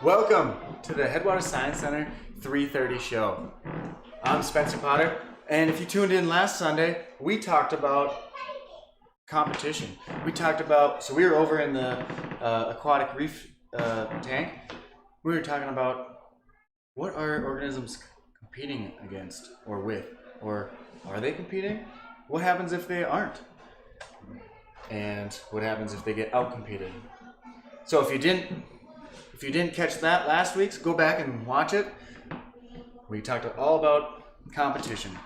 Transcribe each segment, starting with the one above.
Welcome to the Headwaters Science Center 3:30 show. I'm Spencer Potter, and if you tuned in last Sunday, we talked about competition. So we were over in the aquatic reef tank. We were talking about what are organisms competing against or with, or are they competing? What happens if they aren't? And what happens if they get outcompeted? So if you didn't catch that last week's, go back and watch it. We talked all about competition.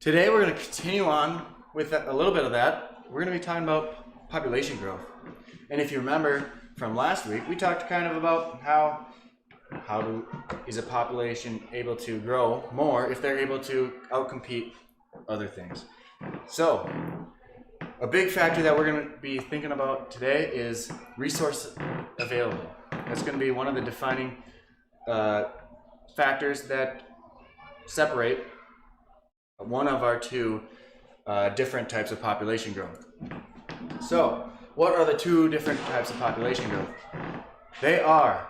Today we're going to continue on with a little bit of that. We're going to be talking about population growth. And if you remember from last week, we talked kind of about how is a population able to grow more if they're able to outcompete other things. So a big factor that we're going to be thinking about today is resource available. That's going to be one of the defining factors that separate one of our two different types of population growth. So, what are the two different types of population growth? They are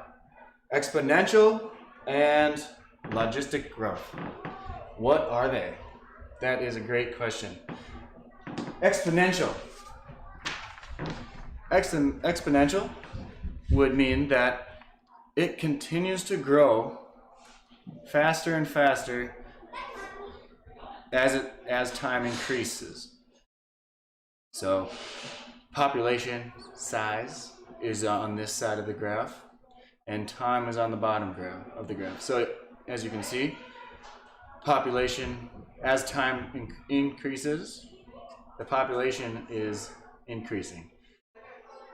exponential and logistic growth. What are they? That is a great question. Exponential. Exponential would mean that it continues to grow faster and faster as time increases. So population size is on this side of the graph and time is on the bottom of the graph. So as you can see, population, as time increases, the population is increasing,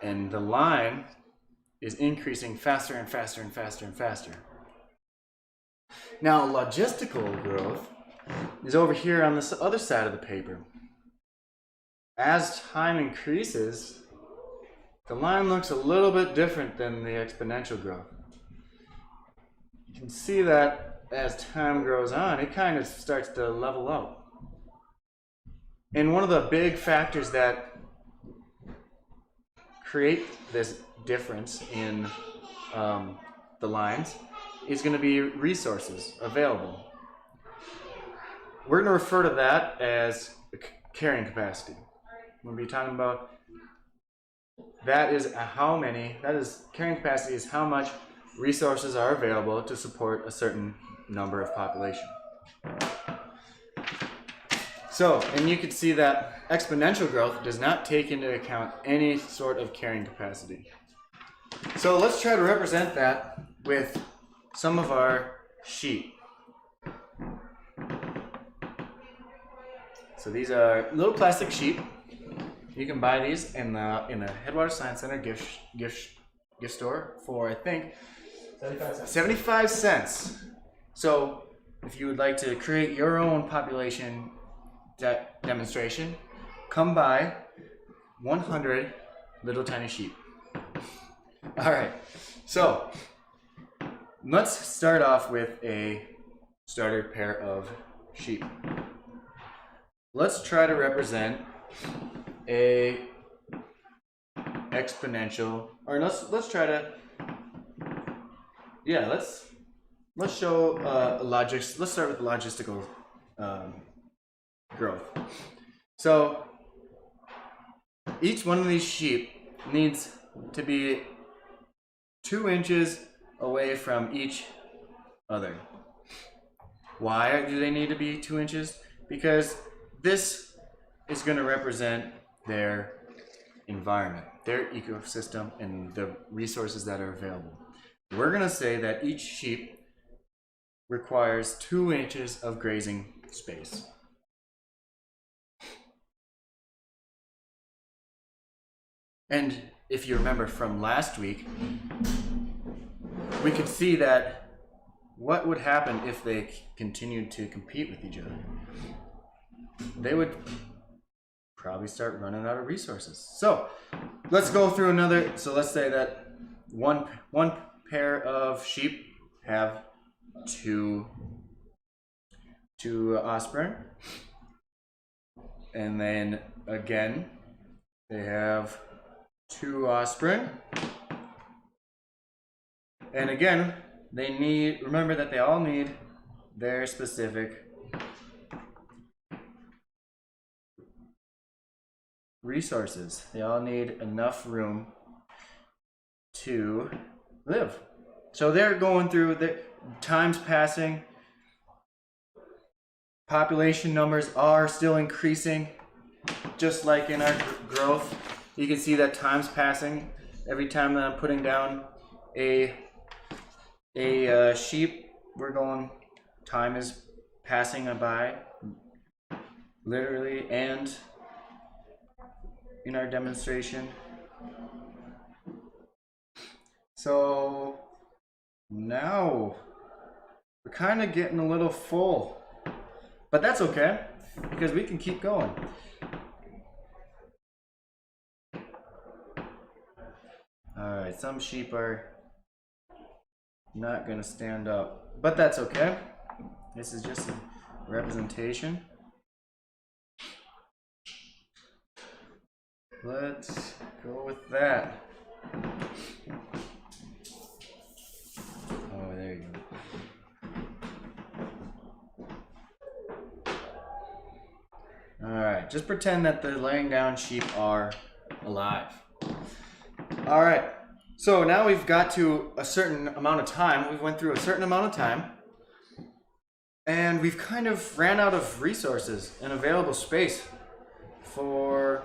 and the line is increasing faster and faster and faster and faster. Now, logistical growth is over here on this other side of the paper. As time increases, the line looks a little bit different than the exponential growth. You can see that as time grows on, it kind of starts to level out. And one of the big factors that create this difference in the lines is going to be resources available. We're going to refer to that as carrying capacity. We'll be talking about carrying capacity is how much resources are available to support a certain number of population. So, and you can see that exponential growth does not take into account any sort of carrying capacity. So let's try to represent that with some of our sheep. So these are little plastic sheep. You can buy these in the Headwaters Science Center gift store for, I think, 75 cents. So if you would like to create your own population demonstration, come buy 100 little tiny sheep. All right, so let's start off with a starter pair of sheep. Let's try to represent a exponential, or let's try to, let's show let's start with logistical growth. So each one of these sheep needs to be 2 inches away from each other. Why do they need to be 2 inches? Because this is going to represent their environment, their ecosystem, and the resources that are available. We're going to say that each sheep requires 2 inches of grazing space. And if you remember from last week, we could see that what would happen if they continued to compete with each other? They would probably start running out of resources. So let's go through another. So let's say that one pair of sheep have two offspring, and then again they have 2 offspring, And again, remember that they all need their specific resources. They all need enough room to live. So they're going through the time's passing. Population numbers are still increasing, just like in our growth. You can see that time's passing. Every time that I'm putting down a sheep, time is passing by, literally and in our demonstration. So now we're kind of getting a little full, but that's okay because we can keep going. Alright, some sheep are not going to stand up, but that's okay. This is just a representation. Let's go with that. Oh, there you go. Alright, just pretend that the laying down sheep are alive. Alright, so now we've got to a certain amount of time. We went through a certain amount of time. And we've kind of ran out of resources and available space for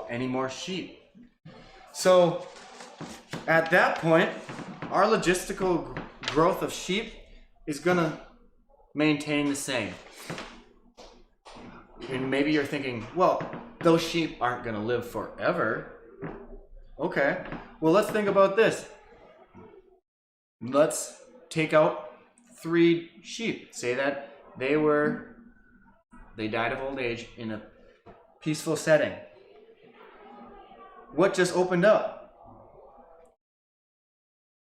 any more sheep. So at that point, our logistical growth of sheep is going to maintain the same. And maybe you're thinking, well, those sheep aren't going to live forever. Okay, well, let's think about this. Let's take out 3 sheep. Say that they died of old age in a peaceful setting. What just opened up?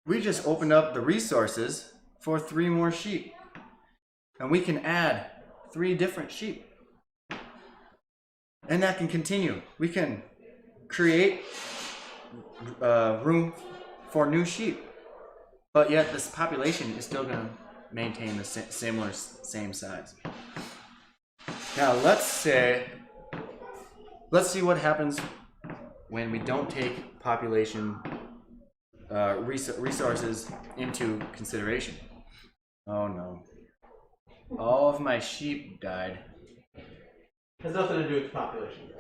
We just opened up the resources for 3 more sheep. And we can add 3 different sheep. And that can continue. We can create room for new sheep. But yet this population is still going to maintain the same size. Now let's see what happens when we don't take population resources into consideration. Oh no. All of my sheep died. Has nothing to do with population.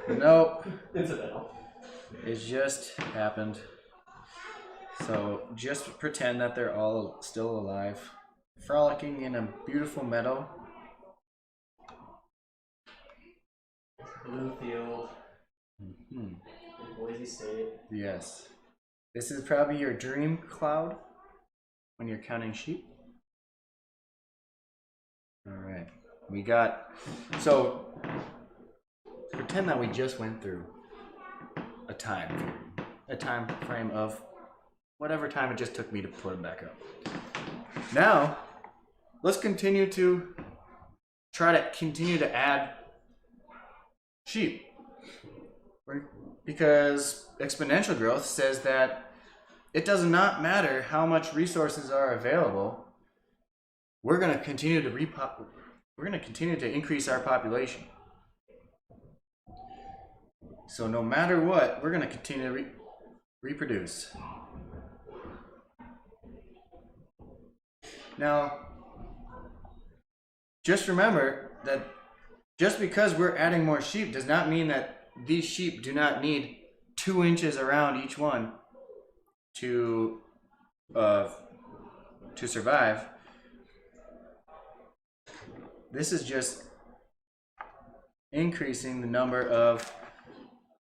Nope. Incidental. It just happened. So just pretend that they're all still alive, frolicking in a beautiful meadow. Blue field. Mm-hmm. Boise State. Yes. This is probably your dream cloud when you're counting sheep. Alright. So pretend that we just went through a time frame of whatever time it just took me to put them back up. Now, let's continue to add sheep. Because exponential growth says that it does not matter how much resources are available. We're going to continue to increase our population. So no matter what, we're going to continue to reproduce. Now, just remember that just because we're adding more sheep does not mean that these sheep do not need 2 inches around each one to survive. This is just increasing the number of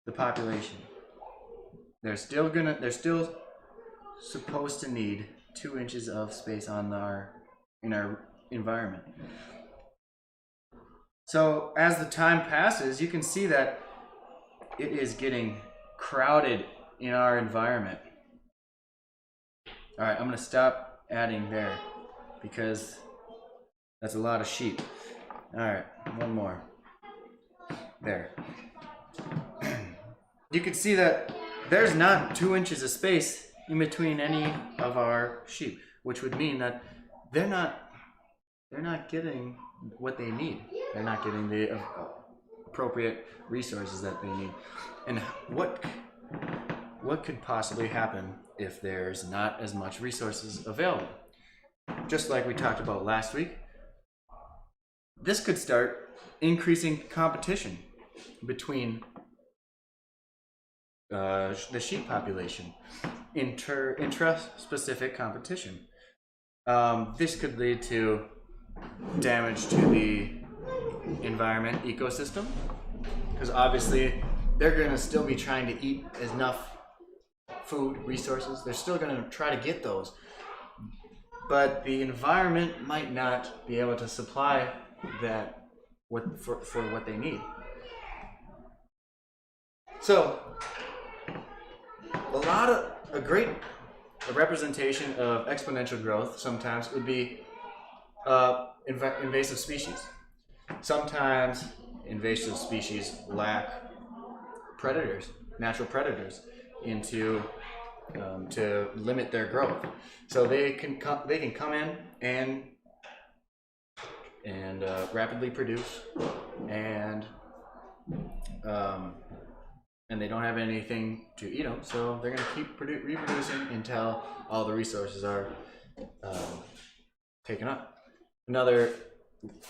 the population. They're still supposed to need 2 inches of space in our environment. So as the time passes, you can see that it is getting crowded in our environment. All right, I'm going to stop adding there because that's a lot of sheep. All right, one more. There. You can see that there's not 2 inches of space in between any of our sheep, which would mean that they're not getting what they need. They're not getting the appropriate resources that they need. And what could possibly happen if there's not as much resources available? Just like we talked about last week, this could start increasing competition between the sheep population, intra-specific competition. This could lead to damage to the environment ecosystem, because obviously they're going to still be trying to eat enough food resources. They're still going to try to get those, but the environment might not be able to supply that for what they need. So a great representation of exponential growth sometimes would be invasive species. Sometimes invasive species lack predators, natural predators, to limit their growth. So they can come in and rapidly produce, and they don't have anything to eat them, so they're going to keep reproducing until all the resources are taken up. Another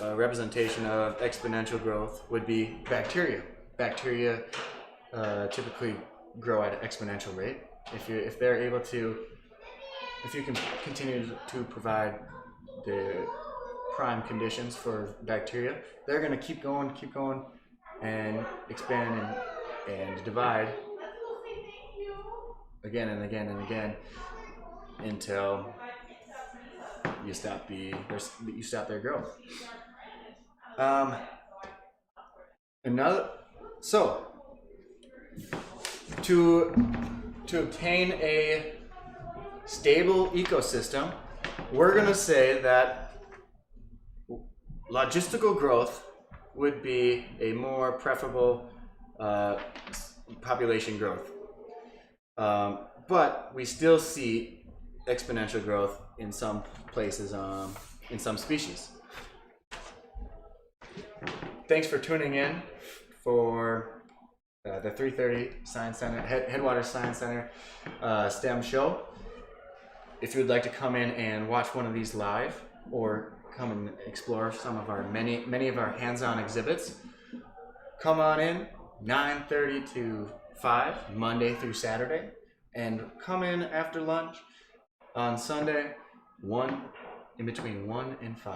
representation of exponential growth would be bacteria. Bacteria typically grow at an exponential rate. If you can continue to provide the prime conditions for bacteria, they're going to keep going, and expand and divide again and again and again until you stop their growth. To obtain a stable ecosystem, we're going to say that logistical growth would be a more preferable population growth. But we still see exponential growth in some places, in some species. Thanks for tuning in for the 3:30 Science Center, Headwaters Science Center STEM show. If you would like to come in and watch one of these live, or come and explore some of our many of our hands-on exhibits, come on in 9:30 to 5 Monday through Saturday, and come in after lunch on Sunday, in between 1 and 5.